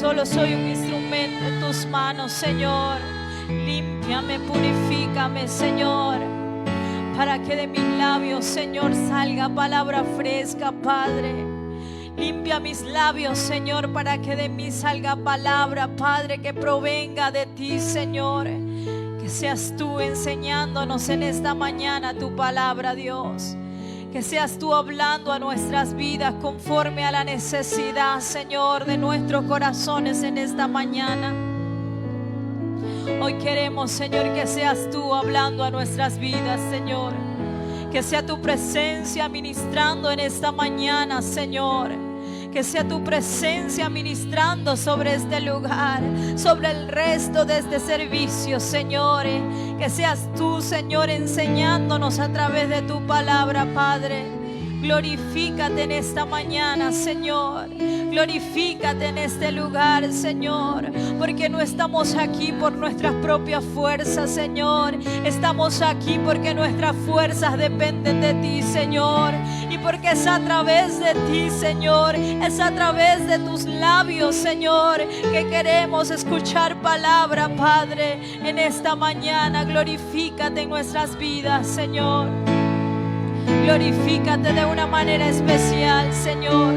solo soy un instrumento en tus manos, Señor. Límpiame, purifícame, Señor, para que de mis labios, Señor, salga palabra fresca, Padre. Limpia mis labios, Señor, para que de mí salga palabra, Padre, que provenga de ti, Señor. Que seas tú enseñándonos en esta mañana tu palabra, Dios. Que seas tú hablando a nuestras vidas conforme a la necesidad, Señor, de nuestros corazones en esta mañana. Hoy queremos, Señor, que seas tú hablando a nuestras vidas, Señor. Que sea tu presencia ministrando en esta mañana, Señor. Que sea tu presencia ministrando sobre este lugar, sobre el resto de este servicio, Señor. Que seas tú, Señor, enseñándonos a través de tu palabra, Padre. Glorifícate en esta mañana, Señor. Glorifícate en este lugar, Señor. Porque no estamos aquí por nuestras propias fuerzas, Señor. Estamos aquí porque nuestras fuerzas dependen de ti, Señor. Y porque es a través de ti, Señor. Es a través de tus labios, Señor, que queremos escuchar palabra, Padre. En esta mañana, glorifícate en nuestras vidas, Señor. Glorifícate de una manera especial, Señor.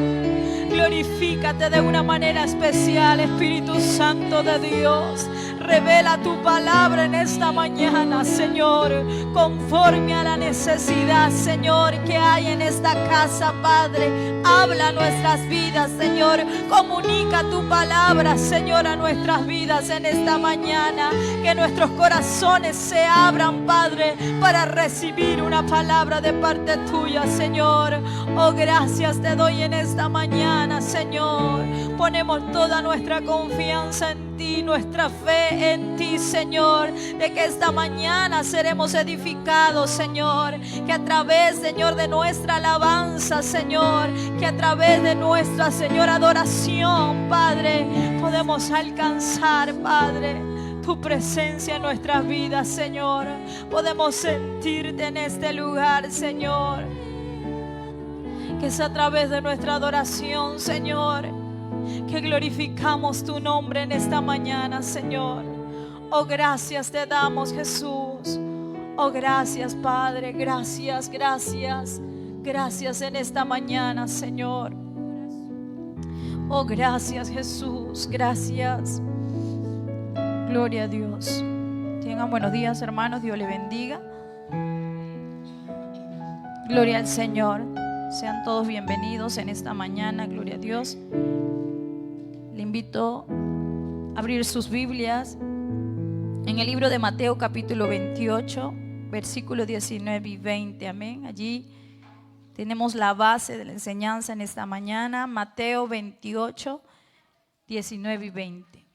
Glorifícate de una manera especial, Espíritu Santo de Dios. Revela tu palabra en esta mañana, Señor, conforme a la necesidad, Señor, que hay en esta casa, Padre. Habla a nuestras vidas, Señor. Comunica tu palabra, Señor, a nuestras vidas en esta mañana. Que nuestros corazones se abran, Padre, para recibir una palabra de parte tuya, Señor. Oh, gracias te doy en esta mañana, Señor. Ponemos toda nuestra confianza en ti, nuestra fe en ti, Señor, de que esta mañana seremos edificados, Señor, que a través, Señor, de nuestra alabanza, Señor, que a través de nuestra, Señor, adoración, Padre, podemos alcanzar, Padre, tu presencia en nuestras vidas, Señor. Podemos sentirte en este lugar, Señor. Que es a través de nuestra adoración, Señor, que glorificamos tu nombre en esta mañana, Señor. Oh, gracias te damos, Jesús. Oh, gracias, Padre. Gracias, gracias. Gracias en esta mañana, Señor. Oh, gracias, Jesús. Gracias. Gloria a Dios. Tengan buenos días, hermanos. Dios les bendiga. Gloria al Señor. Sean todos bienvenidos en esta mañana. Gloria a Dios. Le invito a abrir sus Biblias en el libro de Mateo capítulo 28, versículos 19 y 20. Amén. Allí tenemos la base de la enseñanza en esta mañana. Mateo 28, 19 y 20.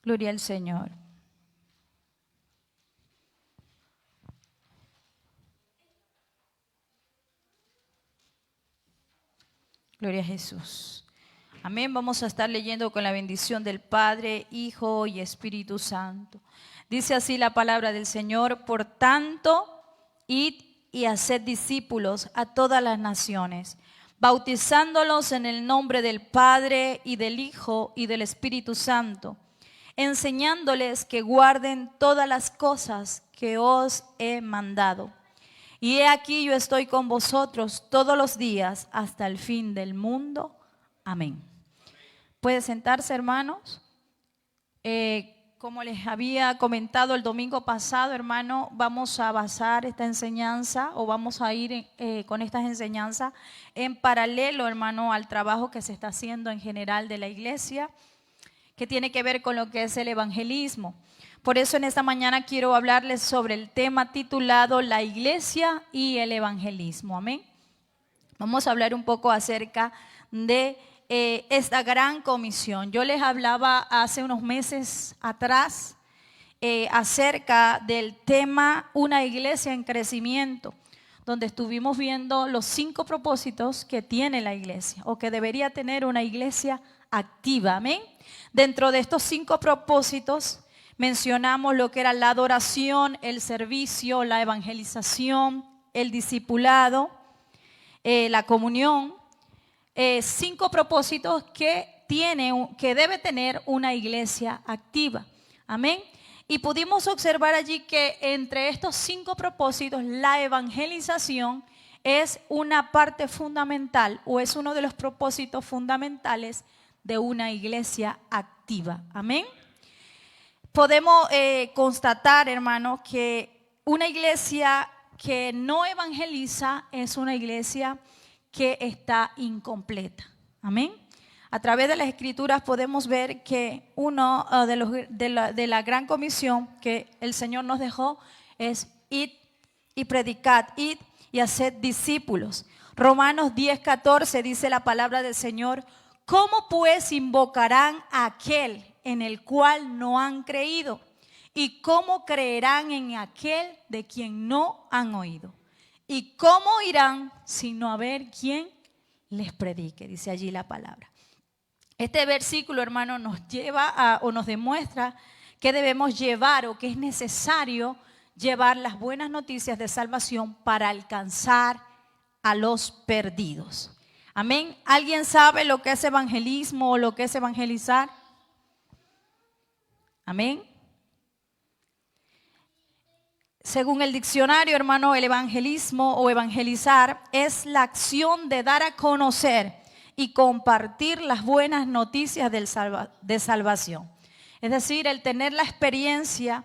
Gloria al Señor. Gloria a Jesús. Amén. Vamos a estar leyendo con la bendición del Padre, Hijo y Espíritu Santo. Dice así la palabra del Señor: por tanto, id y haced discípulos a todas las naciones, bautizándolos en el nombre del Padre y del Hijo y del Espíritu Santo, enseñándoles que guarden todas las cosas que os he mandado. Y he aquí yo estoy con vosotros todos los días hasta el fin del mundo. Amén. ¿Puede sentarse, hermanos? Como les había comentado el domingo pasado, hermano, vamos a basar esta enseñanza o vamos a ir con estas enseñanzas en paralelo, hermano, al trabajo que se está haciendo en general de la iglesia, que tiene que ver con lo que es el evangelismo. Por eso en esta mañana quiero hablarles sobre el tema titulado La Iglesia y el Evangelismo. Amén. Vamos a hablar un poco acerca de esta gran comisión. Yo les hablaba hace unos meses atrás acerca del tema Una iglesia en crecimiento, donde estuvimos viendo los 5 propósitos que tiene la iglesia o que debería tener una iglesia activa. Amén. Dentro de estos 5 propósitos mencionamos lo que era la adoración, el servicio, la evangelización, el discipulado, la comunión, 5 propósitos que debe tener una iglesia activa. Amén. Y pudimos observar allí que entre estos 5 propósitos, la evangelización es una parte fundamental o es uno de los propósitos fundamentales de una iglesia activa. Amén. Podemos constatar, hermanos, que una iglesia que no evangeliza es una iglesia que está incompleta. Amén. A través de las Escrituras podemos ver que uno de la gran comisión que el Señor nos dejó es id y predicad, id y haced discípulos. Romanos 10:14 dice la palabra del Señor: ¿cómo pues invocarán a aquel en el cual no han creído? ¿Y cómo creerán en aquel de quien no han oído? ¿Y cómo irán sin no haber quien les predique? Dice allí la palabra. Este versículo, hermano, nos lleva o nos demuestra que debemos llevar o que es necesario llevar las buenas noticias de salvación para alcanzar a los perdidos. Amén. ¿Alguien sabe lo que es evangelismo o lo que es evangelizar? Amén. Según el diccionario, hermano, el evangelismo o evangelizar es la acción de dar a conocer y compartir las buenas noticias de salvación. Es decir, el tener la experiencia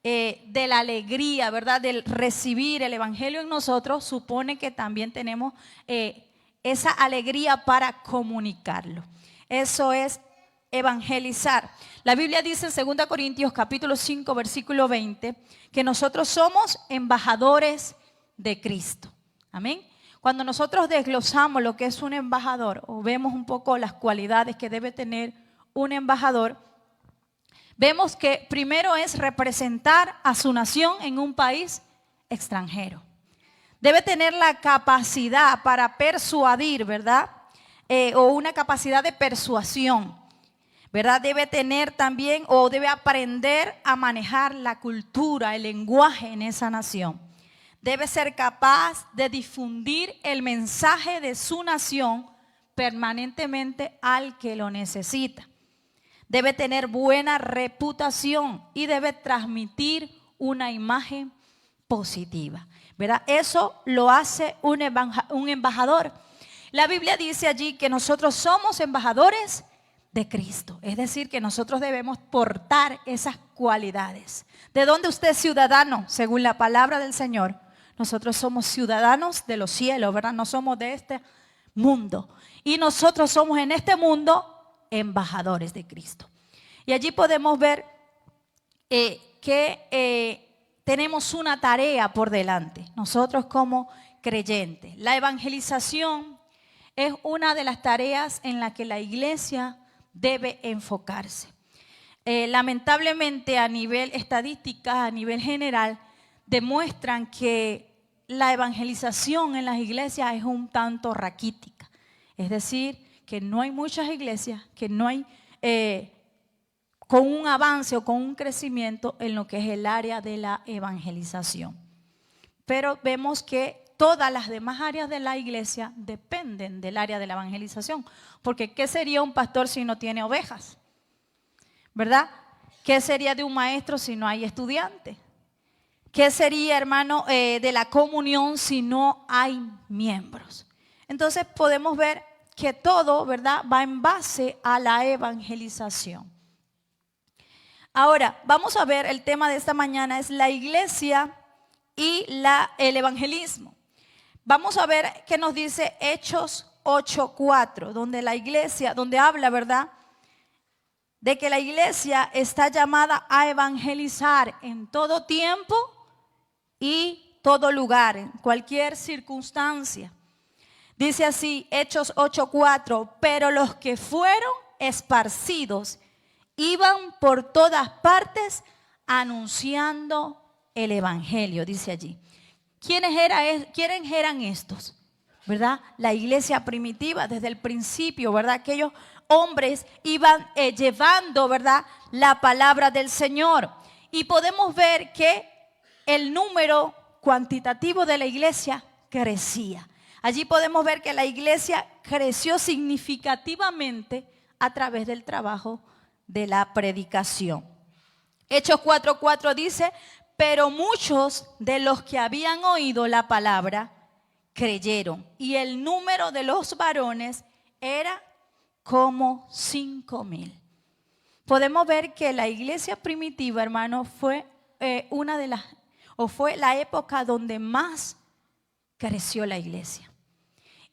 de la alegría, ¿verdad? Del recibir el evangelio en nosotros, supone que también tenemos esa alegría para comunicarlo. Eso es evangelizar. La Biblia dice en 2 Corintios capítulo 5 versículo 20 que nosotros somos embajadores de Cristo. Amén. Cuando nosotros desglosamos lo que es un embajador o vemos un poco las cualidades que debe tener un embajador, vemos que primero es representar a su nación en un país extranjero. Debe tener la capacidad para persuadir, ¿verdad? O una capacidad de persuasión, ¿verdad? Debe tener también o debe aprender a manejar la cultura, el lenguaje en esa nación. Debe ser capaz de difundir el mensaje de su nación permanentemente al que lo necesita. Debe tener buena reputación y debe transmitir una imagen positiva, ¿verdad? Eso lo hace un embajador. La Biblia dice allí que nosotros somos embajadores de Cristo, es decir, que nosotros debemos portar esas cualidades. ¿De dónde usted es ciudadano? Según la palabra del Señor, nosotros somos ciudadanos de los cielos, ¿verdad? No somos de este mundo. Y nosotros somos en este mundo embajadores de Cristo. Y allí podemos ver que tenemos una tarea por delante, nosotros como creyentes. La evangelización es una de las tareas en la que la iglesia debe enfocarse. Lamentablemente, a nivel estadística, a nivel general, demuestran que la evangelización en las iglesias es un tanto raquítica. Es decir, que no hay muchas iglesias, que no hay con un avance o con un crecimiento en lo que es el área de la evangelización. Pero vemos que todas las demás áreas de la iglesia dependen del área de la evangelización. Porque ¿qué sería un pastor si no tiene ovejas? ¿Verdad? ¿Qué sería de un maestro si no hay estudiantes? ¿Qué sería, hermano, de la comunión si no hay miembros? Entonces podemos ver que todo, ¿verdad?, va en base a la evangelización. Ahora, vamos a ver el tema de esta mañana, es la iglesia y el evangelismo. Vamos a ver qué nos dice Hechos 8:4, donde la iglesia, donde habla, ¿verdad?, de que la iglesia está llamada a evangelizar en todo tiempo y todo lugar, en cualquier circunstancia. Dice así, Hechos 8:4, pero los que fueron esparcidos iban por todas partes anunciando el evangelio, dice allí. ¿Quiénes eran estos? ¿Verdad? La iglesia primitiva desde el principio, ¿verdad? Aquellos hombres iban llevando, ¿verdad?, la palabra del Señor. Y podemos ver que el número cuantitativo de la iglesia crecía. Allí podemos ver que la iglesia creció significativamente a través del trabajo de la predicación. Hechos 4:4 dice: pero muchos de los que habían oído la palabra creyeron, y el número de los varones era como 5,000. Podemos ver que la iglesia primitiva, hermano, fue fue la época donde más creció la iglesia.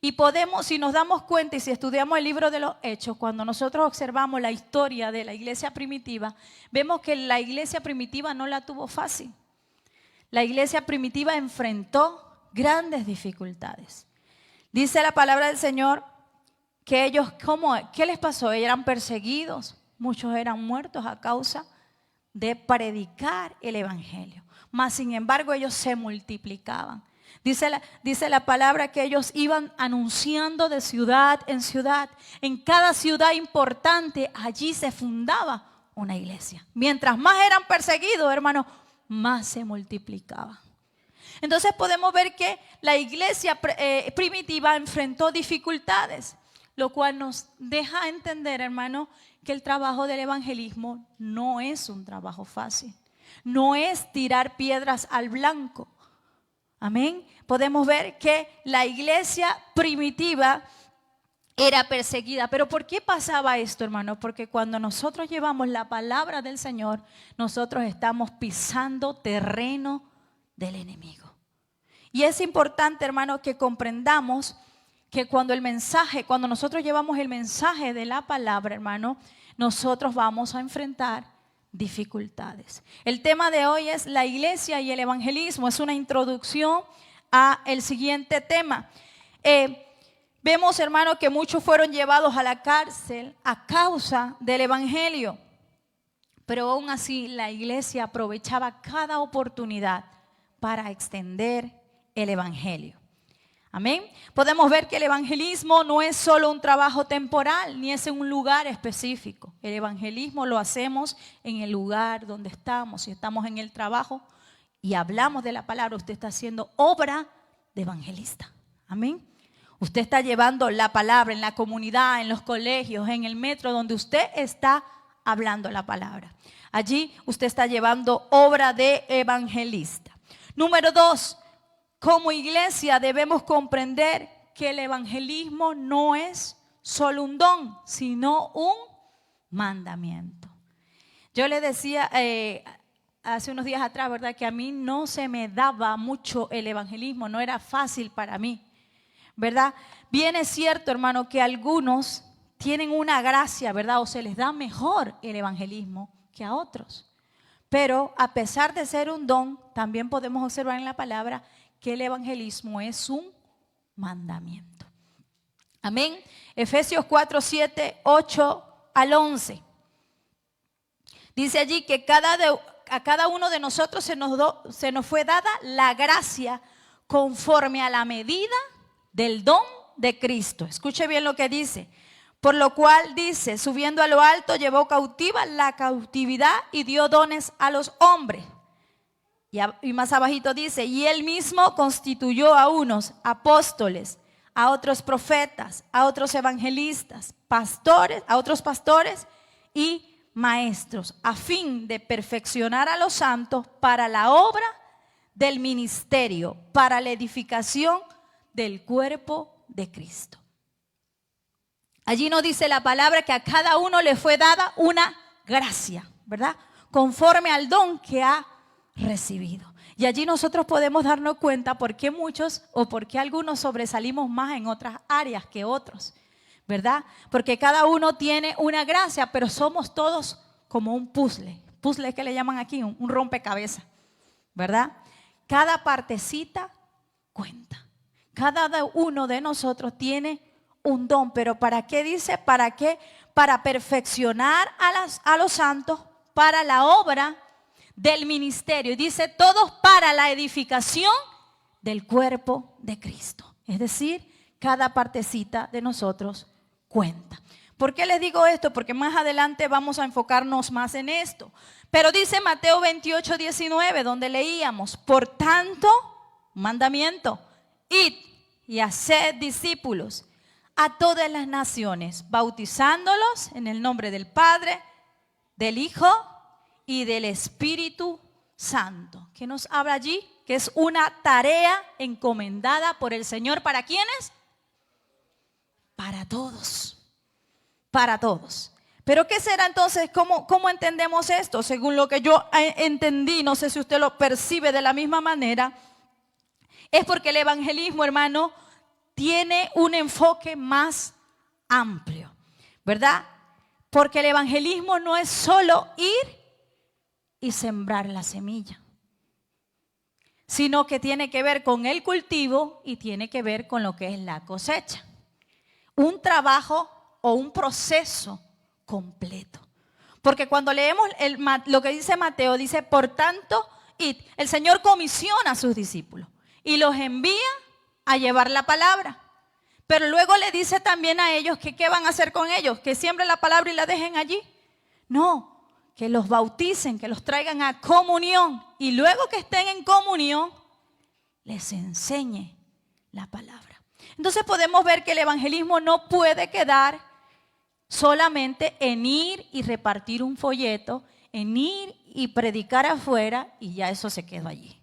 Y podemos, si nos damos cuenta y si estudiamos el libro de los Hechos, cuando nosotros observamos la historia de la iglesia primitiva, vemos que la iglesia primitiva no la tuvo fácil. La iglesia primitiva enfrentó grandes dificultades. Dice la palabra del Señor que ellos, ¿qué les pasó? Ellos eran perseguidos, muchos eran muertos a causa de predicar el evangelio. Mas sin embargo ellos se multiplicaban. Dice la palabra que ellos iban anunciando de ciudad en ciudad. En cada ciudad importante allí se fundaba una iglesia. Mientras más eran perseguidos, hermanos, más se multiplicaban. Entonces podemos ver que la iglesia primitiva enfrentó dificultades, lo cual nos deja entender, hermano, que el trabajo del evangelismo no es un trabajo fácil. No es tirar piedras al blanco. Amén. Podemos ver que la iglesia primitiva era perseguida. Pero ¿por qué pasaba esto, hermano? Porque cuando nosotros llevamos la palabra del Señor, nosotros estamos pisando terreno del enemigo. Y es importante, hermano, que comprendamos que cuando nosotros llevamos el mensaje de la palabra, hermano, nosotros vamos a enfrentar dificultades. El tema de hoy es la iglesia y el evangelismo. Es una introducción a el siguiente tema. Vemos, hermano, que muchos fueron llevados a la cárcel a causa del evangelio. Pero aún así la iglesia aprovechaba cada oportunidad para extender el evangelio. Amén. Podemos ver que el evangelismo no es solo un trabajo temporal, ni es en un lugar específico. El evangelismo lo hacemos en el lugar donde estamos. Si estamos en el trabajo y hablamos de la palabra, usted está haciendo obra de evangelista. Amén. Usted está llevando la palabra en la comunidad, en los colegios, en el metro, donde usted está hablando la palabra. Allí usted está llevando obra de evangelista. Número 2. Como iglesia debemos comprender que el evangelismo no es solo un don, sino un mandamiento. Yo le decía hace unos días atrás, ¿verdad?, que a mí no se me daba mucho el evangelismo, no era fácil para mí, ¿verdad? Bien es cierto, hermano, que algunos tienen una gracia, ¿verdad?, o se les da mejor el evangelismo que a otros. Pero a pesar de ser un don, también podemos observar en la palabra que el evangelismo es un mandamiento. Amén. Efesios 4, 7, 8 al 11. Dice allí que a cada uno de nosotros se nos fue dada la gracia conforme a la medida del don de Cristo. Escuche bien lo que dice. Por lo cual dice, subiendo a lo alto, llevó cautiva la cautividad y dio dones a los hombres. Y más abajito dice, y él mismo constituyó a unos apóstoles, a otros profetas, a otros evangelistas, pastores, a otros pastores y maestros, a fin de perfeccionar a los santos para la obra del ministerio, para la edificación del cuerpo de Cristo. Allí nos dice la palabra que a cada uno le fue dada una gracia, ¿verdad?, conforme al don que ha recibido. Y allí nosotros podemos darnos cuenta por qué muchos o por qué algunos sobresalimos más en otras áreas que otros, ¿verdad? Porque cada uno tiene una gracia, pero somos todos como un puzzle. Puzzle que le llaman aquí, un rompecabezas, ¿verdad? Cada partecita cuenta. Cada uno de nosotros tiene un don, pero ¿para qué dice? ¿Para qué? Para perfeccionar a los santos para la obra del ministerio. Y dice, todos para la edificación del cuerpo de Cristo. Es decir, cada partecita de nosotros cuenta. ¿Por qué les digo esto? Porque más adelante vamos a enfocarnos más en esto. Pero dice Mateo 28, 19, donde leíamos, por tanto, un mandamiento. Id y haced discípulos a todas las naciones, bautizándolos en el nombre del Padre, del Hijo y del Espíritu Santo. ¿Qué nos habla allí? Que es una tarea encomendada por el Señor. ¿Para quiénes? Para todos. Para todos. Pero ¿qué será entonces? ¿Cómo entendemos esto? Según lo que yo entendí, no sé si usted lo percibe de la misma manera, es porque el evangelismo, hermano, tiene un enfoque más amplio, ¿verdad? Porque el evangelismo no es solo ir y sembrar la semilla, sino que tiene que ver con el cultivo y tiene que ver con lo que es la cosecha. Un trabajo o un proceso completo. Porque cuando leemos lo que dice Mateo, dice, por tanto, id. El Señor comisiona a sus discípulos y los envía a llevar la palabra. Pero luego le dice también a ellos que qué van a hacer con ellos, que siembren la palabra y la dejen allí. No, que los bauticen, que los traigan a comunión y luego que estén en comunión, les enseñe la palabra. Entonces podemos ver que el evangelismo no puede quedar solamente en ir y repartir un folleto, en ir y predicar afuera y ya eso se quedó allí.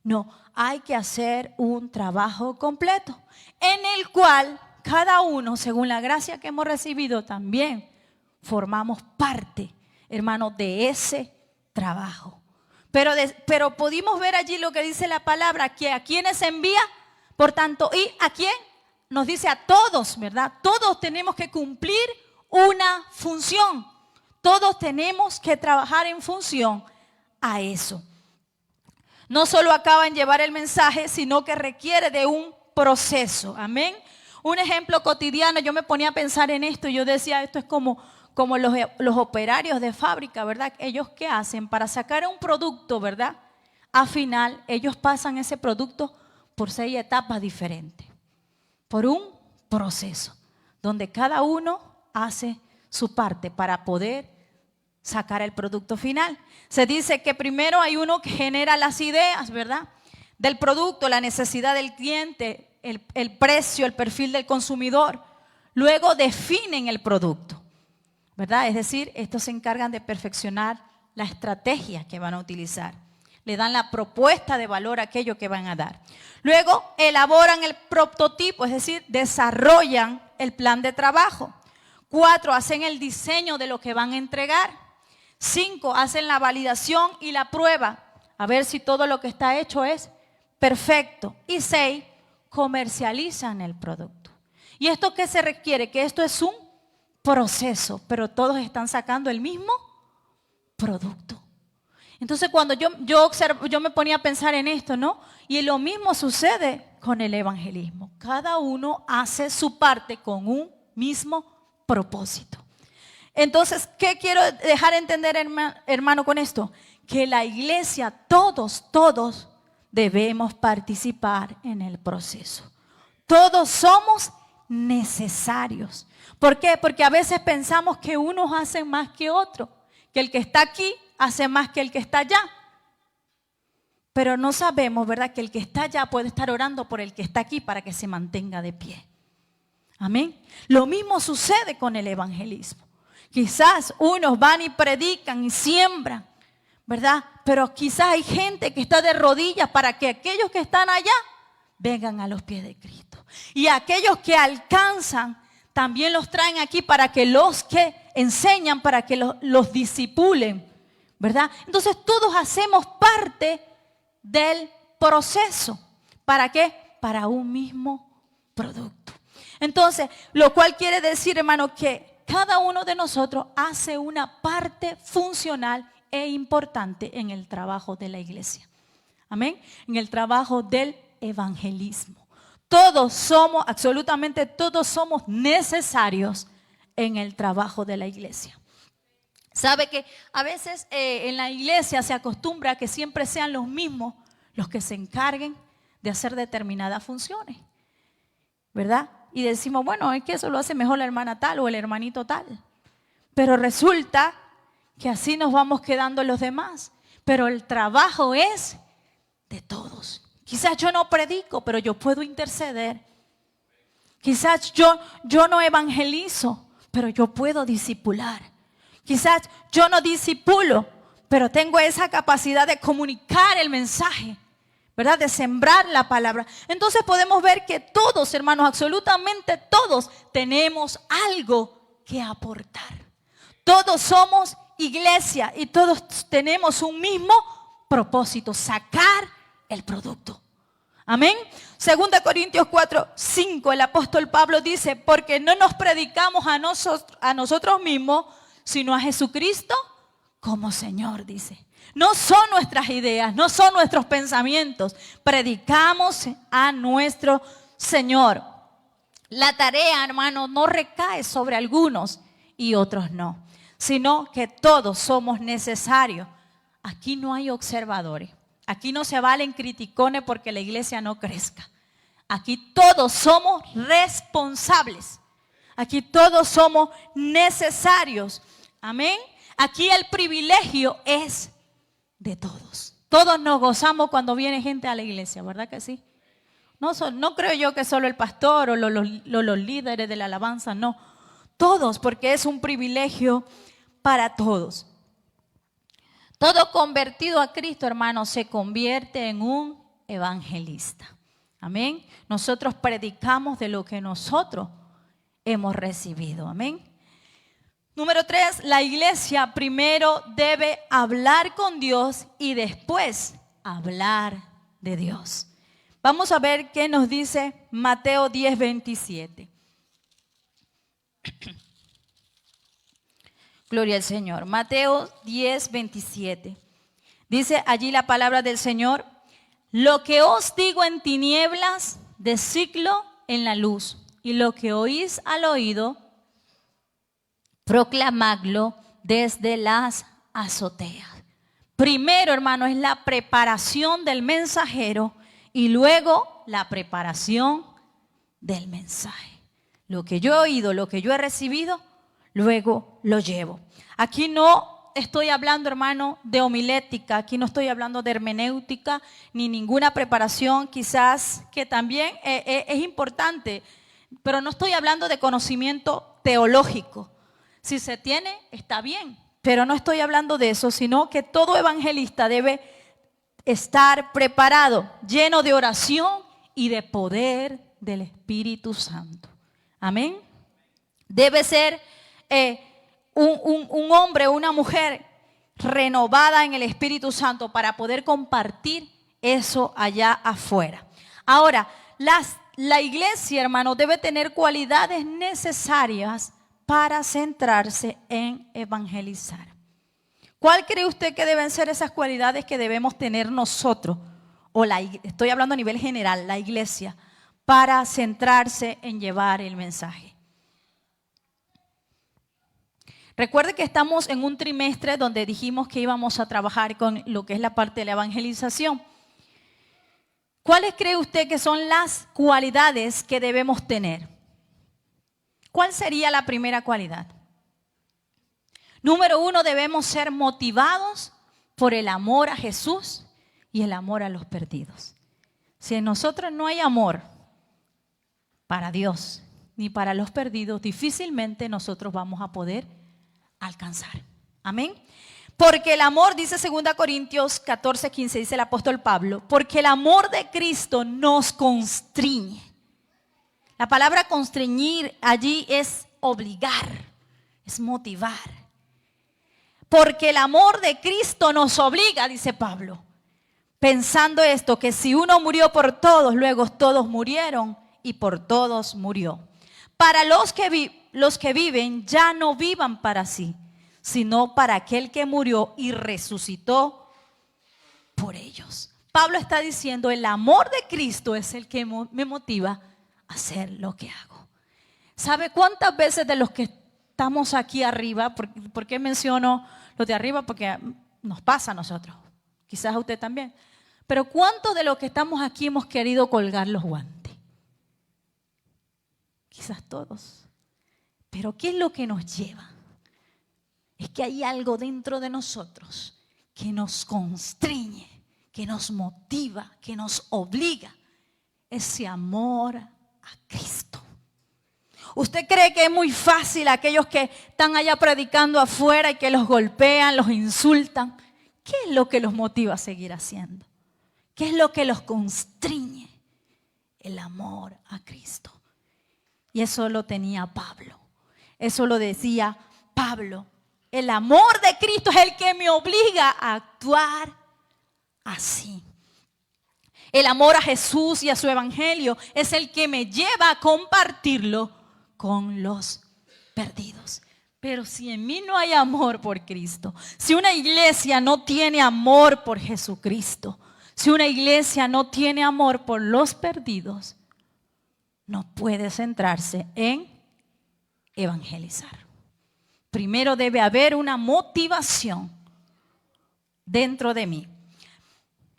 No, hay que hacer un trabajo completo en el cual cada uno, según la gracia que hemos recibido, también formamos parte, hermano, de ese trabajo. Pero pudimos ver allí lo que dice la palabra, que a quienes envía, por tanto, ¿y a quién? Nos dice a todos, ¿verdad? Todos tenemos que cumplir una función. Todos tenemos que trabajar en función a eso. No solo acaba en llevar el mensaje, sino que requiere de un proceso. Amén. Un ejemplo cotidiano, yo me ponía a pensar en esto y yo decía, esto es como los operarios de fábrica, ¿verdad? Ellos ¿qué hacen? Para sacar un producto, ¿verdad? Al final, ellos pasan ese producto por 6 etapas diferentes. Por un proceso, donde cada uno hace su parte para poder sacar el producto final. Se dice que primero hay uno que genera las ideas, ¿verdad? Del producto, la necesidad del cliente, el precio, el perfil del consumidor. Luego definen el producto, ¿verdad? Es decir, estos se encargan de perfeccionar la estrategia que van a utilizar. Le dan la propuesta de valor a aquello que van a dar. Luego elaboran el prototipo, es decir, desarrollan el plan de trabajo. 4, hacen el diseño de lo que van a entregar. 5, hacen la validación y la prueba, a ver si todo lo que está hecho es perfecto. Y 6, comercializan el producto. ¿Y esto qué se requiere? Que esto es un proceso, pero todos están sacando el mismo producto. Entonces cuando yo me ponía a pensar en esto, ¿no? Y lo mismo sucede con el evangelismo. Cada uno hace su parte con un mismo propósito. Entonces, ¿qué quiero dejar entender, hermano, con esto? Que la iglesia, todos debemos participar en el proceso. Todos somos necesarios. ¿Por qué? Porque a veces pensamos que unos hacen más que otros, que el que está aquí hace más que el que está allá. Pero no sabemos, ¿verdad?, que el que está allá puede estar orando por el que está aquí para que se mantenga de pie. Amén. Lo mismo sucede con el evangelismo. Quizás unos van y predican y siembran, ¿verdad? Pero quizás hay gente que está de rodillas para que aquellos que están allá vengan a los pies de Cristo. Y aquellos que alcanzan también los traen aquí para que los que enseñan, para que los discipulen, ¿verdad? Entonces todos hacemos parte del proceso. ¿Para qué? Para un mismo producto. Entonces, lo cual quiere decir, hermano, que cada uno de nosotros hace una parte funcional e importante en el trabajo de la iglesia. Amén. En el trabajo del evangelismo. Todos somos, absolutamente todos somos necesarios en el trabajo de la iglesia. Sabe que a veces en la iglesia se acostumbra a que siempre sean los mismos los que se encarguen de hacer determinadas funciones, ¿verdad? Y decimos, bueno, es que eso lo hace mejor la hermana tal o el hermanito tal. Pero resulta que así nos vamos quedando los demás. Pero el trabajo es de todos. Quizás yo no predico, pero yo puedo interceder. Quizás yo no evangelizo, pero yo puedo discipular. Quizás yo no discipulo, pero tengo esa capacidad de comunicar el mensaje, ¿verdad? De sembrar la palabra. Entonces podemos ver que todos, hermanos, absolutamente todos, tenemos algo que aportar. Todos somos iglesia y todos tenemos un mismo propósito: sacar el producto. Amén. 2 Corintios 4:5, el apóstol Pablo dice: porque no nos predicamos a nosotros mismos, sino a Jesucristo como Señor, dice. No son nuestras ideas, no son nuestros pensamientos. Predicamos a nuestro Señor. La tarea, hermano, no recae sobre algunos y otros no, sino que todos somos necesarios. Aquí no hay observadores. Aquí no se valen criticones porque la iglesia no crezca. Aquí todos somos responsables. Aquí todos somos necesarios. Amén. Aquí el privilegio es de todos. Todos nos gozamos cuando viene gente a la iglesia, ¿verdad que sí? No creo yo que solo el pastor o los líderes de la alabanza, no. Todos, porque es un privilegio para todos. Todo convertido a Cristo, hermano, se convierte en un evangelista. Amén. Nosotros predicamos de lo que nosotros hemos recibido. Amén. Número 3, la iglesia primero debe hablar con Dios y después hablar de Dios. Vamos a ver qué nos dice Mateo 10:27. Gloria al Señor. Mateo 10:27. Dice allí la palabra del Señor: lo que os digo en tinieblas, decidlo en la luz, y lo que oís al oído, proclamadlo desde las azoteas. Primero, hermano, es la preparación del mensajero y luego la preparación del mensaje. Lo que yo he oído, lo que yo he recibido, luego lo llevo. Aquí no estoy hablando, hermano, de homilética, aquí no estoy hablando de hermenéutica, ni ninguna preparación, quizás que también es importante, pero no estoy hablando de conocimiento teológico. Si se tiene, está bien, pero no estoy hablando de eso, sino que todo evangelista debe estar preparado, lleno de oración y de poder del Espíritu Santo. Amén. Debe ser un hombre o una mujer renovada en el Espíritu Santo para poder compartir eso allá afuera. Ahora, la iglesia, hermano, debe tener cualidades necesarias para centrarse en evangelizar. ¿Cuál cree usted que deben ser esas cualidades que debemos tener nosotros? Estoy hablando a nivel general, la iglesia, para centrarse en llevar el mensaje. Recuerde que estamos en un trimestre donde dijimos que íbamos a trabajar con lo que es la parte de la evangelización. ¿Cuáles cree usted que son las cualidades que debemos tener? ¿Cuál sería la primera cualidad? Número 1, debemos ser motivados por el amor a Jesús y el amor a los perdidos. Si en nosotros no hay amor para Dios ni para los perdidos, difícilmente nosotros vamos a poder alcanzar. Amén. Porque el amor, dice 2 Corintios 14:15, dice el apóstol Pablo, porque el amor de Cristo nos constriñe. La palabra constreñir allí es obligar, es motivar. Porque el amor de Cristo nos obliga, dice Pablo. Pensando esto, que si uno murió por todos, luego todos murieron y por todos murió. Para los que viven ya no vivan para sí, sino para aquel que murió y resucitó por ellos. Pablo está diciendo, el amor de Cristo es el que me motiva a hacer lo que hago. ¿Sabe cuántas veces de los que estamos aquí arriba, por qué menciono los de arriba? Porque nos pasa a nosotros, quizás a usted también. Pero ¿cuántos de los que estamos aquí hemos querido colgar los guantes? Quizás todos. Pero ¿qué es lo que nos lleva? Es que hay algo dentro de nosotros que nos constriñe, que nos motiva, que nos obliga, ese amor a Cristo. ¿Usted cree que es muy fácil aquellos que están allá predicando afuera y que los golpean, los insultan? ¿Qué es lo que los motiva a seguir haciendo? ¿Qué es lo que los constriñe? El amor a Cristo. Y eso lo tenía Pablo. Eso lo decía Pablo. El amor de Cristo es el que me obliga a actuar así. El amor a Jesús y a su evangelio es el que me lleva a compartirlo con los perdidos. Pero si en mí no hay amor por Cristo, si una iglesia no tiene amor por Jesucristo, si una iglesia no tiene amor por los perdidos, no puede centrarse en evangelizar. Primero debe haber una motivación dentro de mí,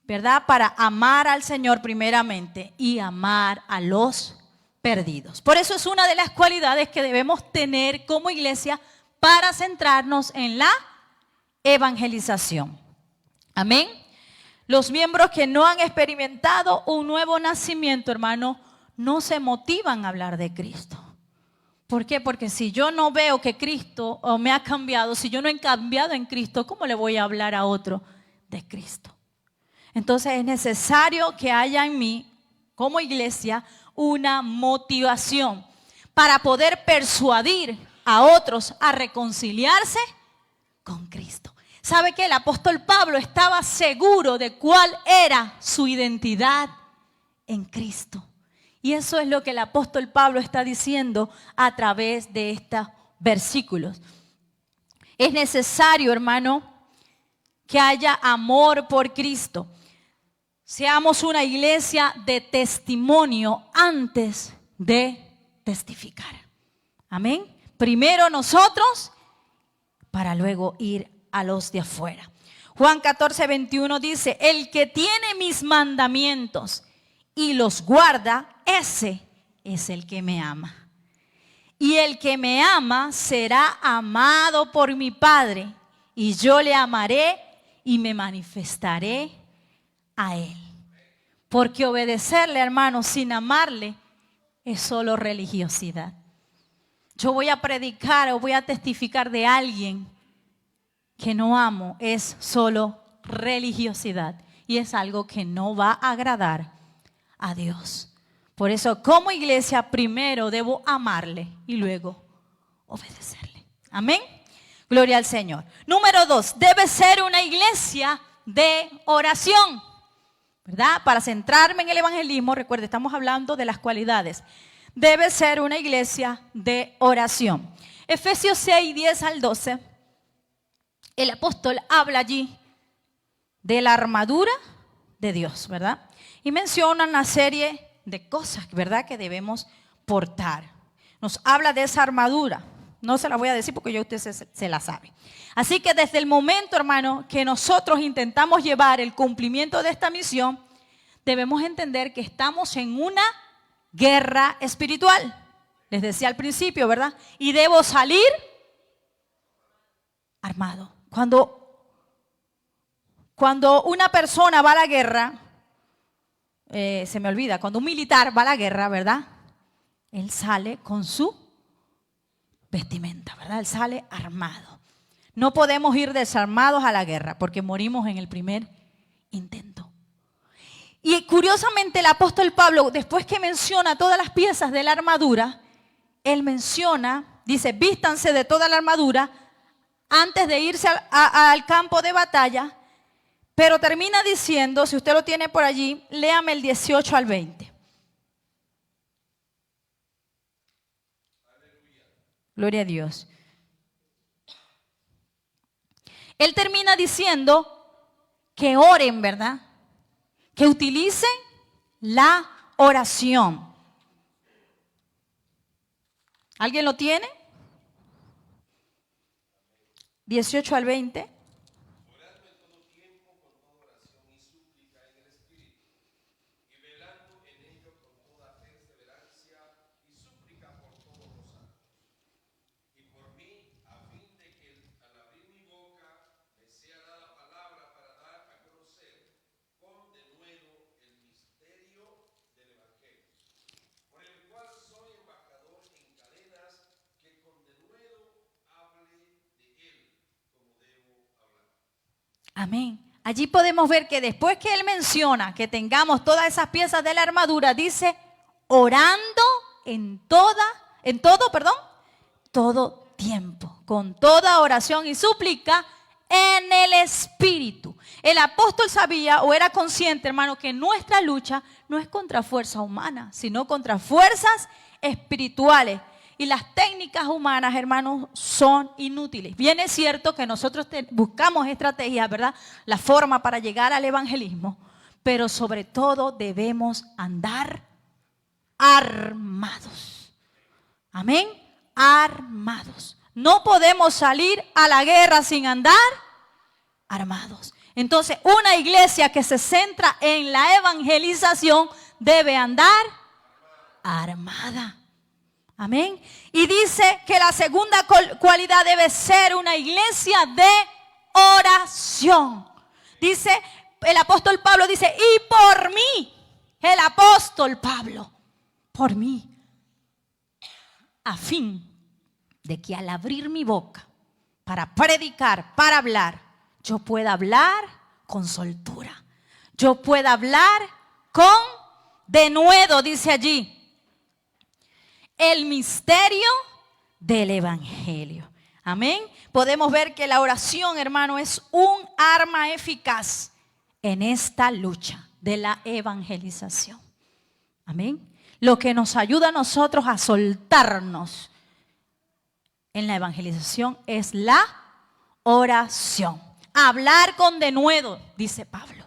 ¿verdad? Para amar al Señor primeramente y amar a los perdidos. Por eso es una de las cualidades que debemos tener como iglesia para centrarnos en la evangelización. Amén. Los miembros que no han experimentado un nuevo nacimiento, hermano, no se motivan a hablar de Cristo. ¿Por qué? Porque si yo no veo que Cristo me ha cambiado, si yo no he cambiado en Cristo, ¿cómo le voy a hablar a otro de Cristo? Entonces es necesario que haya en mí, como iglesia, una motivación para poder persuadir a otros a reconciliarse con Cristo. ¿Sabe qué? El apóstol Pablo estaba seguro de cuál era su identidad en Cristo. Y eso es lo que el apóstol Pablo está diciendo a través de estos versículos. Es necesario, hermano, que haya amor por Cristo. Seamos una iglesia de testimonio antes de testificar. Amén. Primero nosotros para luego ir a los de afuera. Juan 14:21 dice: el que tiene mis mandamientos y los guarda, ese es el que me ama. Y el que me ama será amado por mi Padre, y yo le amaré y me manifestaré a él. Porque obedecerle, hermano, sin amarle es solo religiosidad. Yo voy a predicar o voy a testificar de alguien que no amo, es solo religiosidad y es algo que no va a agradar a Dios. Por eso, como iglesia, primero debo amarle y luego obedecerle. Amén. Gloria al Señor. Número 2, debe ser una iglesia de oración, ¿verdad? Para centrarme en el evangelismo, recuerde, estamos hablando de las cualidades. Debe ser una iglesia de oración. Efesios 6:10-12, el apóstol habla allí de la armadura de Dios, ¿verdad? Y menciona una serie de cosas, ¿verdad?, que debemos portar. Nos habla de esa armadura. No se la voy a decir porque ya usted se la sabe. Así que desde el momento, hermano, que nosotros intentamos llevar el cumplimiento de esta misión, debemos entender que estamos en una guerra espiritual. Les decía al principio, ¿verdad? Y debo salir armado. Cuando una persona va a la guerra, se me olvida, cuando un militar va a la guerra, ¿verdad? Él sale con su vestimenta, ¿verdad? Él sale armado. No podemos ir desarmados a la guerra porque morimos en el primer intento. Y curiosamente el apóstol Pablo, después que menciona todas las piezas de la armadura, él menciona, dice, vístanse de toda la armadura antes de irse al campo de batalla, pero termina diciendo, si usted lo tiene por allí, léame el 18 al 20. Gloria a Dios. Él termina diciendo que oren, ¿verdad? Que utilicen la oración. ¿Alguien lo tiene? 18 al 20. Amén. Allí podemos ver que después que Él menciona que tengamos todas esas piezas de la armadura, dice, orando todo tiempo, con toda oración y súplica en el Espíritu. El apóstol sabía o era consciente, hermano, que nuestra lucha no es contra fuerza humana, sino contra fuerzas espirituales. Y las técnicas humanas, hermanos, son inútiles. Bien es cierto que nosotros buscamos estrategias, ¿verdad? La forma para llegar al evangelismo. Pero sobre todo debemos andar armados. Amén. Armados. No podemos salir a la guerra sin andar armados. Entonces, una iglesia que se centra en la evangelización debe andar armada. Amén. Y dice que la segunda cualidad debe ser una iglesia de oración. Dice, el apóstol Pablo dice, y por mí, el apóstol Pablo, por mí, a fin de que al abrir mi boca para predicar, para hablar, yo pueda hablar con soltura. Yo pueda hablar con denuedo, dice allí. El misterio del evangelio. Amén. Podemos ver que la oración, hermano, es un arma eficaz en esta lucha de la evangelización. Amén. Lo que nos ayuda a nosotros a soltarnos en la evangelización es la oración. Hablar con denuedo, dice Pablo.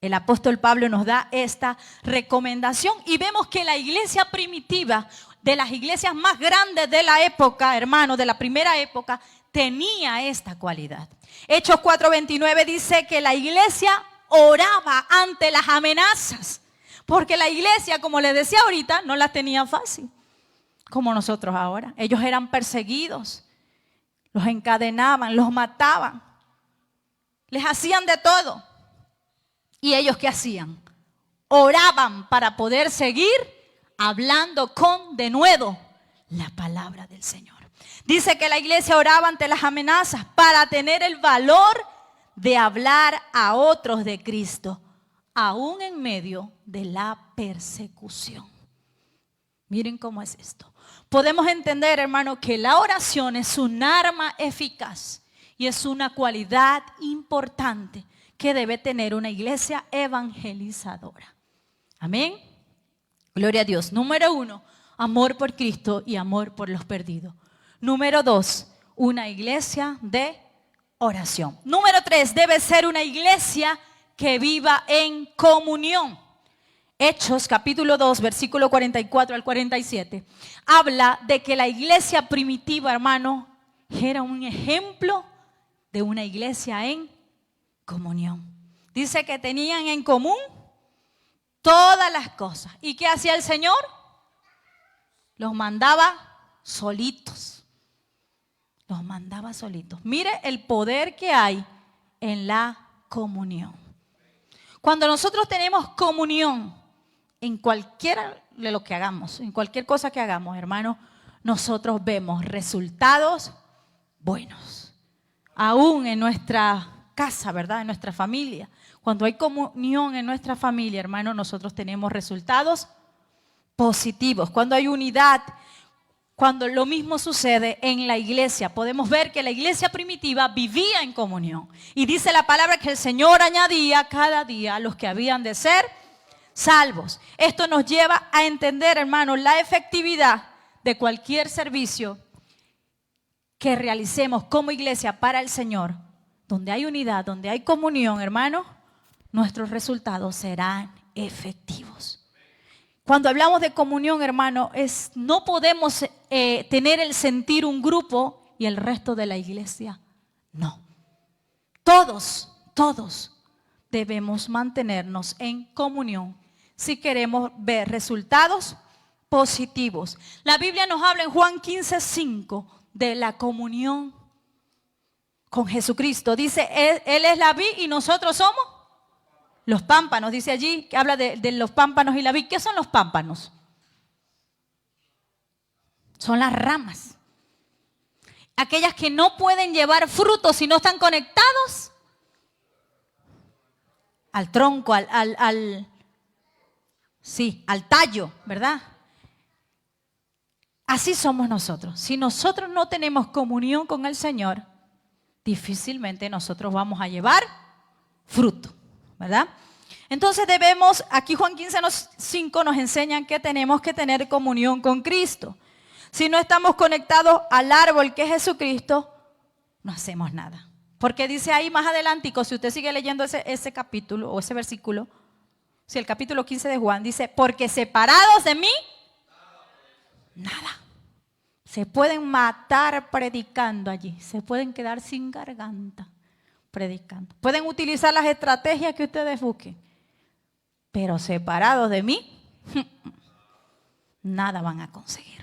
El apóstol Pablo nos da esta recomendación y vemos que la iglesia primitiva, de las iglesias más grandes de la época, hermano, de la primera época, tenía esta cualidad. Hechos 4:29 dice que la iglesia oraba ante las amenazas, porque la iglesia, como les decía ahorita, no las tenía fácil, como nosotros ahora. Ellos eran perseguidos, los encadenaban, los mataban, les hacían de todo. ¿Y ellos qué hacían? Oraban para poder seguir hablando con denuedo la palabra del Señor. Dice que la iglesia oraba ante las amenazas para tener el valor de hablar a otros de Cristo, aún en medio de la persecución. Miren cómo es esto. Podemos entender, hermano, que la oración es un arma eficaz y es una cualidad importante que debe tener una iglesia evangelizadora. Amén. Gloria a Dios. Número 1, amor por Cristo y amor por los perdidos. Número 2, una iglesia de oración. Número 3, debe ser una iglesia que viva en comunión. Hechos capítulo 2, versículo 44 al 47. Habla de que la iglesia primitiva, hermano, era un ejemplo de una iglesia en comunión. Dice que tenían en común todas las cosas. ¿Y qué hacía el Señor? Los mandaba solitos. Los mandaba solitos. Mire el poder que hay en la comunión. Cuando nosotros tenemos comunión en cualquiera de lo que hagamos, en cualquier cosa que hagamos, hermano, nosotros vemos resultados buenos. Aún en nuestra casa, ¿verdad? En nuestra familia. Cuando hay comunión en nuestra familia, hermano, nosotros tenemos resultados positivos. Cuando hay unidad, cuando lo mismo sucede en la iglesia, podemos ver que la iglesia primitiva vivía en comunión. Y dice la palabra que el Señor añadía cada día a los que habían de ser salvos. Esto nos lleva a entender, hermano, la efectividad de cualquier servicio que realicemos como iglesia para el Señor. Donde hay unidad, donde hay comunión, hermano, nuestros resultados serán efectivos. Cuando hablamos de comunión, hermano, no podemos tener el sentir un grupo y el resto de la iglesia. No. Todos debemos mantenernos en comunión si queremos ver resultados positivos. La Biblia nos habla en Juan 15:5 de la comunión con Jesucristo. Dice, Él es la vid y nosotros somos los pámpanos. Dice allí que habla de los pámpanos y la vid. ¿Qué son los pámpanos? Son las ramas. Aquellas que no pueden llevar frutos si no están conectados al tronco, sí, al tallo, ¿verdad? Así somos nosotros. Si nosotros no tenemos comunión con el Señor, difícilmente nosotros vamos a llevar fruto, ¿verdad? Entonces debemos, aquí Juan 15:5 nos enseñan que tenemos que tener comunión con Cristo. Si no estamos conectados al árbol que es Jesucristo, no hacemos nada. Porque dice ahí más adelantico, si usted sigue leyendo ese capítulo o ese versículo, si el capítulo 15 de Juan dice, porque separados de mí, nada. Se pueden matar predicando allí, se pueden quedar sin garganta predicando. Pueden utilizar las estrategias que ustedes busquen, pero separados de mí, nada van a conseguir.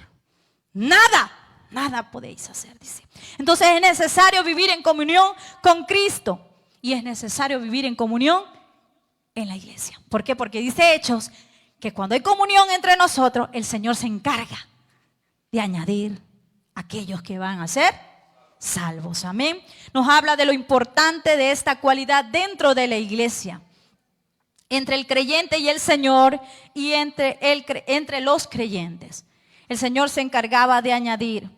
Nada podéis hacer, dice. Entonces es necesario vivir en comunión con Cristo y es necesario vivir en comunión en la iglesia. ¿Por qué? Porque dice Hechos que cuando hay comunión entre nosotros, el Señor se encarga de añadir aquellos que van a ser salvos. Amén. Nos habla de lo importante de esta cualidad dentro de la iglesia, entre el creyente y el Señor y entre los creyentes. El Señor se encargaba de añadir.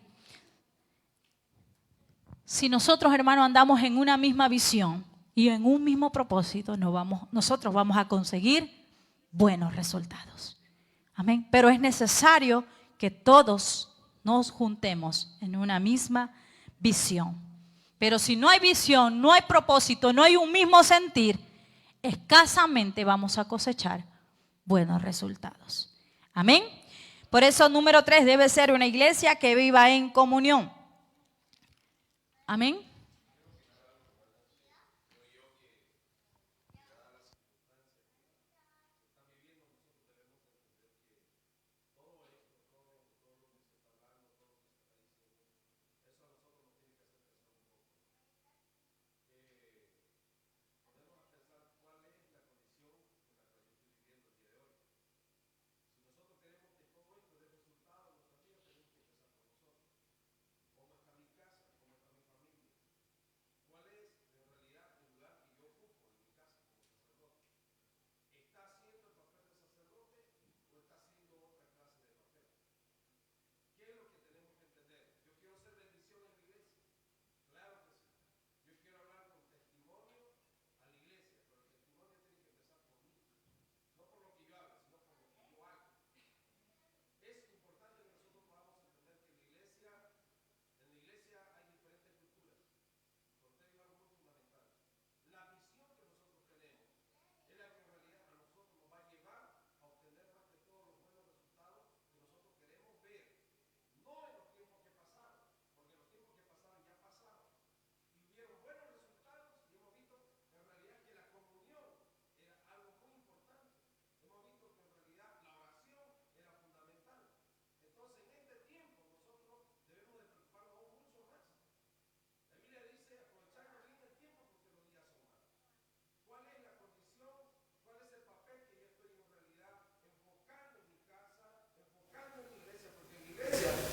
Si nosotros, hermanos, andamos en una misma visión y en un mismo propósito, nosotros vamos a conseguir buenos resultados. Amén. Pero es necesario que todos nos juntemos en una misma visión. Pero si no hay visión, no hay propósito, no hay un mismo sentir, escasamente vamos a cosechar buenos resultados. Amén. Por eso, número 3, debe ser una iglesia que viva en comunión. Amén.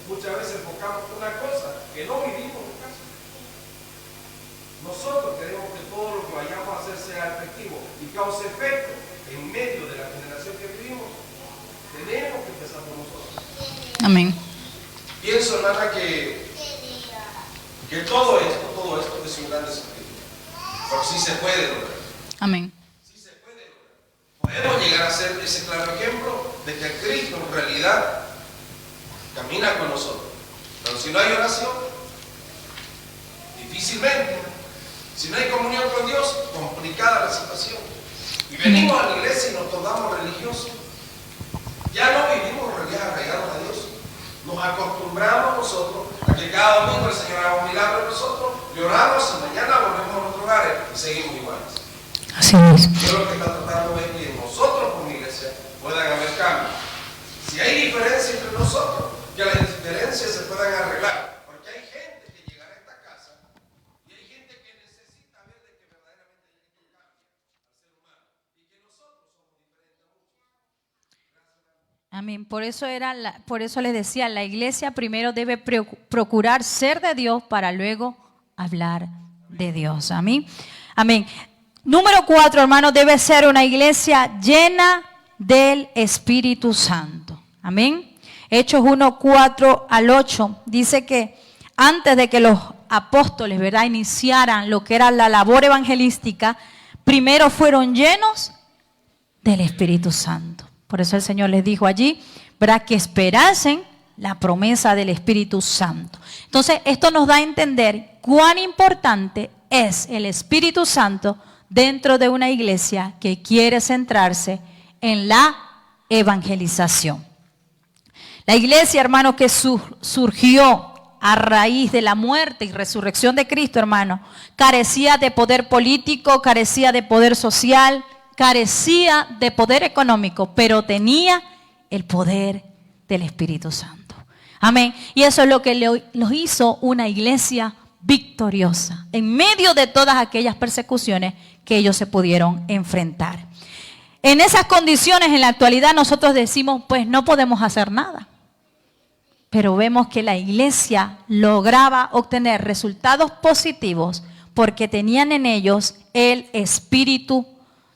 Muchas veces enfocamos una cosa que no vivimos en casa. Nosotros queremos que todo lo que vayamos a hacer sea efectivo y cause efecto en medio de la generación que vivimos. Tenemos que empezar por nosotros. Amén. Pienso, hermana, que todo esto es un gran desafío. Pero sí se puede lograr. Amén. Sí se puede lograr. Podemos llegar a ser ese claro ejemplo de que Cristo en realidad camina con nosotros. Pero si no hay oración, difícilmente. Si no hay comunión con Dios, complicada la situación. Y venimos a la iglesia y nos tornamos religiosos. Ya no vivimos realidad arraigados a Dios. Nos acostumbramos nosotros a que cada domingo el Señor haga un milagro en nosotros, lloramos y mañana volvemos a nuestros hogares y seguimos iguales. Así es. Yo lo que está tratando es que nosotros como iglesia puedan haber cambios. Si hay diferencia entre nosotros, que las diferencias se puedan arreglar. Porque hay gente que llegará a esta casa y hay gente que necesita ver de que verdaderamente hay que cambie al ser humano y que nosotros somos diferentes a muchos. Amén. Por eso les decía, la iglesia primero debe procurar ser de Dios para luego hablar de Dios. Amén. Amén. Número 4, hermanos, debe ser una iglesia llena del Espíritu Santo. Amén. Hechos 1, 4 al 8 dice que antes de que los apóstoles, ¿verdad?, iniciaran lo que era la labor evangelística, primero fueron llenos del Espíritu Santo. Por eso el Señor les dijo allí, ¿verdad?, que esperasen la promesa del Espíritu Santo. Entonces, esto nos da a entender cuán importante es el Espíritu Santo dentro de una iglesia que quiere centrarse en la evangelización. La iglesia, hermano, que surgió a raíz de la muerte y resurrección de Cristo, hermano, carecía de poder político, carecía de poder social, carecía de poder económico, pero tenía el poder del Espíritu Santo. Amén. Y eso es lo que los hizo una iglesia victoriosa en medio de todas aquellas persecuciones que ellos se pudieron enfrentar. En esas condiciones, en la actualidad, nosotros decimos, pues no podemos hacer nada. Pero vemos que la iglesia lograba obtener resultados positivos porque tenían en ellos el Espíritu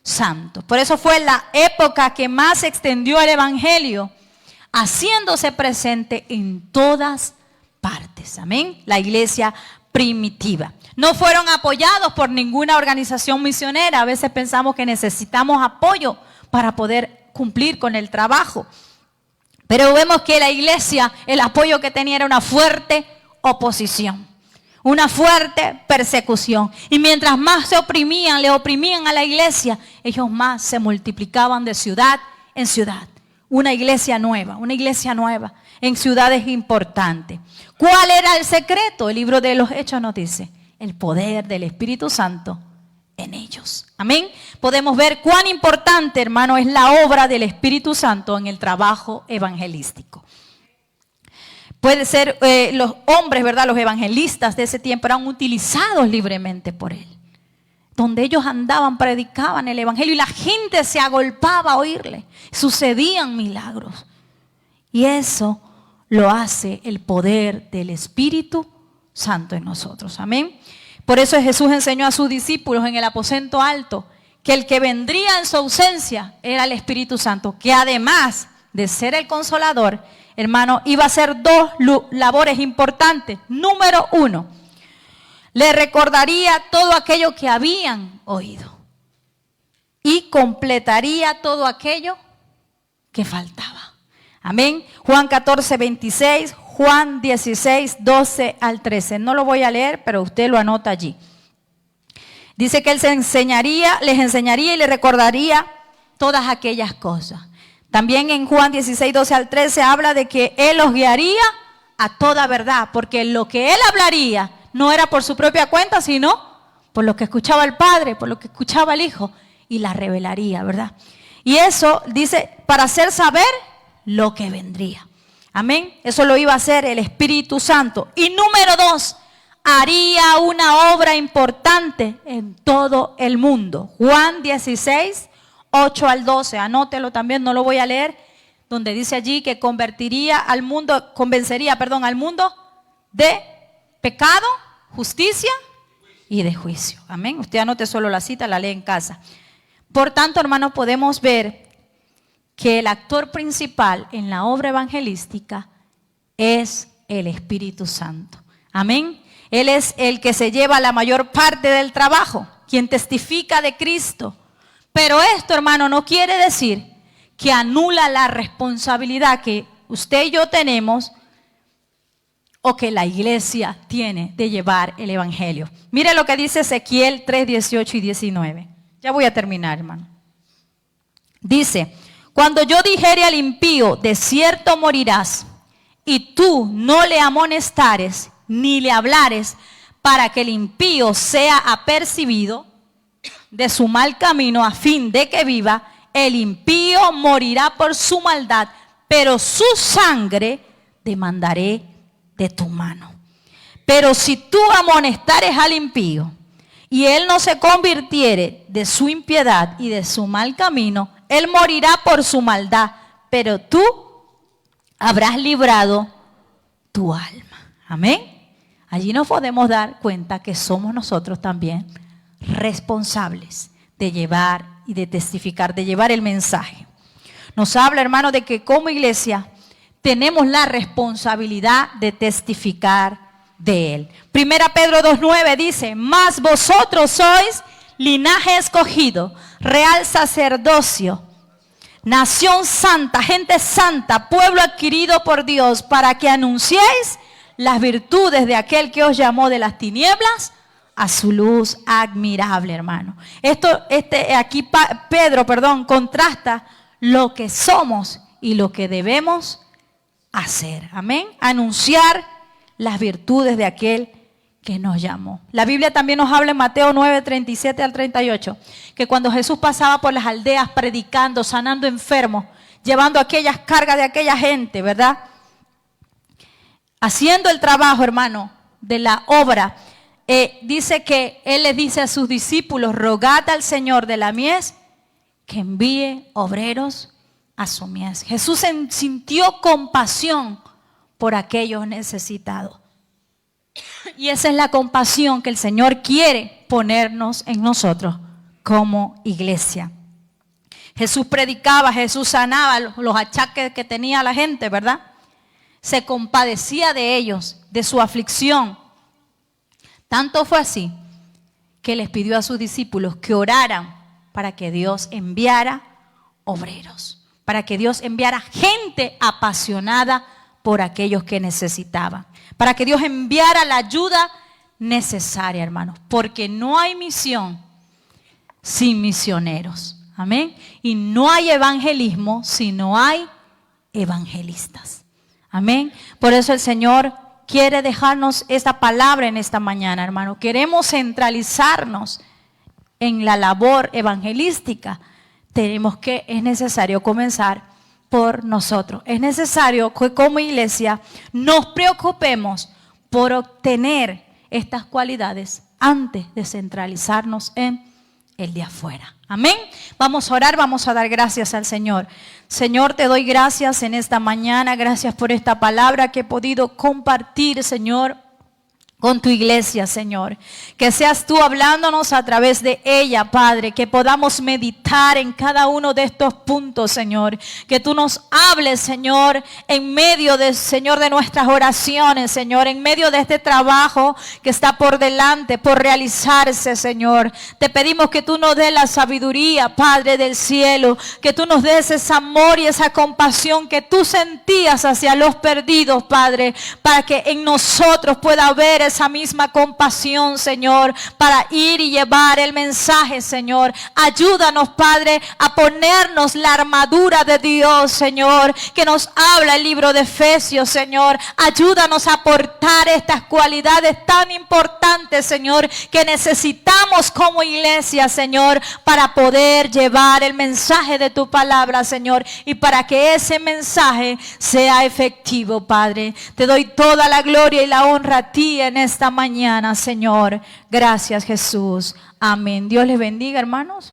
Santo. Por eso fue la época que más se extendió el evangelio, haciéndose presente en todas partes. Amén. La iglesia primitiva. No fueron apoyados por ninguna organización misionera. A veces pensamos que necesitamos apoyo para poder cumplir con el trabajo. Pero vemos que la iglesia, el apoyo que tenía era una fuerte oposición, una fuerte persecución. Y mientras más le oprimían a la iglesia, ellos más se multiplicaban de ciudad en ciudad. Una iglesia nueva en ciudades importantes. ¿Cuál era el secreto? El libro de los Hechos nos dice, el poder del Espíritu Santo en ellos. Amén. Podemos ver cuán importante, hermano, es la obra del Espíritu Santo en el trabajo evangelístico. Puede ser los hombres, ¿verdad? Los evangelistas de ese tiempo eran utilizados libremente por él. Donde ellos andaban, predicaban el evangelio y la gente se agolpaba a oírle. Sucedían milagros. Y eso lo hace el poder del Espíritu Santo en nosotros. Amén. Por eso Jesús enseñó a sus discípulos en el aposento alto que el que vendría en su ausencia era el Espíritu Santo, que además de ser el consolador, hermano, iba a hacer dos labores importantes. Número 1, le recordaría todo aquello que habían oído y completaría todo aquello que faltaba. Amén. Juan 14, 26, Juan 16, 12 al 13. No lo voy a leer, pero usted lo anota allí. Dice que Él les enseñaría y le recordaría todas aquellas cosas. También en Juan 16, 12 al 13 habla de que Él los guiaría a toda verdad, porque lo que Él hablaría no era por su propia cuenta, sino por lo que escuchaba el Padre, por lo que escuchaba el Hijo, y la revelaría, ¿verdad? Y eso dice, para hacer saber lo que vendría. Amén. Eso lo iba a hacer el Espíritu Santo. Y número 2, haría una obra importante en todo el mundo. Juan 16, 8 al 12. Anótelo también, no lo voy a leer. Donde dice allí que convencería al mundo de pecado, justicia y de juicio. Amén. Usted anote solo la cita, la lee en casa. Por tanto, hermanos, podemos ver que el actor principal en la obra evangelística es el Espíritu Santo. Amén. Él es el que se lleva la mayor parte del trabajo, quien testifica de Cristo. Pero esto, hermano, no quiere decir que anula la responsabilidad que usted y yo tenemos o que la iglesia tiene de llevar el evangelio. Mire lo que dice Ezequiel 3, 18 y 19. Ya voy a terminar, hermano. Dice: cuando yo dijere al impío, de cierto morirás, y tú no le amonestares, ni le hablares, para que el impío sea apercibido de su mal camino, a fin de que viva, el impío morirá por su maldad, pero su sangre demandaré de tu mano. Pero si tú amonestares al impío, y él no se convirtiere de su impiedad y de su mal camino, él morirá por su maldad, pero tú habrás librado tu alma. Amén. Allí nos podemos dar cuenta que somos nosotros también responsables de llevar y de testificar, de llevar el mensaje. Nos habla, hermano, de que como iglesia tenemos la responsabilidad de testificar de Él. Primera Pedro 2:9 dice, mas vosotros sois linaje escogido, real sacerdocio, nación santa, gente santa, pueblo adquirido por Dios, para que anunciéis las virtudes de aquel que os llamó de las tinieblas a su luz admirable, hermano. Aquí Pedro, contrasta lo que somos y lo que debemos hacer. Amén. Anunciar las virtudes de aquel que nos llamó. La Biblia también nos habla en Mateo 9:37 al 38, que cuando Jesús pasaba por las aldeas predicando, sanando enfermos, llevando aquellas cargas de aquella gente, ¿verdad? Haciendo el trabajo, hermano, de la obra, dice que Él les dice a sus discípulos, rogad al Señor de la mies que envíe obreros a su mies. Jesús sintió compasión por aquellos necesitados. Y esa es la compasión que el Señor quiere ponernos en nosotros como iglesia. Jesús predicaba, Jesús sanaba los achaques que tenía la gente, ¿verdad? Se compadecía de ellos, de su aflicción. Tanto fue así que les pidió a sus discípulos que oraran para que Dios enviara obreros, para que Dios enviara gente apasionada por aquellos que necesitaban, para que Dios enviara la ayuda necesaria, hermanos, porque no hay misión sin misioneros, amén, y no hay evangelismo si no hay evangelistas, amén. Por eso el Señor quiere dejarnos esta palabra en esta mañana, hermano. Queremos centralizarnos en la labor evangelística. Es necesario comenzar por nosotros. Es necesario que como iglesia nos preocupemos por obtener estas cualidades antes de centralizarnos en el de afuera. Amén. Vamos a orar, vamos a dar gracias al Señor. Señor, te doy gracias en esta mañana. Gracias por esta palabra que he podido compartir, Señor, con tu iglesia, Señor. Que seas tú hablándonos a través de ella, Padre. Que podamos meditar en cada uno de estos puntos, Señor. Que tú nos hables, Señor, en medio de, Señor, de nuestras oraciones, Señor. En medio de este trabajo que está por delante, por realizarse, Señor. Te pedimos que tú nos des la sabiduría, Padre del cielo. Que tú nos des ese amor y esa compasión que tú sentías hacia los perdidos, Padre. Para que en nosotros pueda haber esa misma compasión, Señor, para ir y llevar el mensaje, Señor. Ayúdanos, Padre, a ponernos la armadura de Dios, Señor, que nos habla el libro de Efesios, Señor. Ayúdanos a aportar estas cualidades tan importantes, Señor, que necesitamos como iglesia, Señor, para poder llevar el mensaje de tu palabra, Señor, y para que ese mensaje sea efectivo, Padre. Te doy toda la gloria y la honra a ti en esta mañana, Señor. Gracias, Jesús. Amén. Dios les bendiga, hermanos.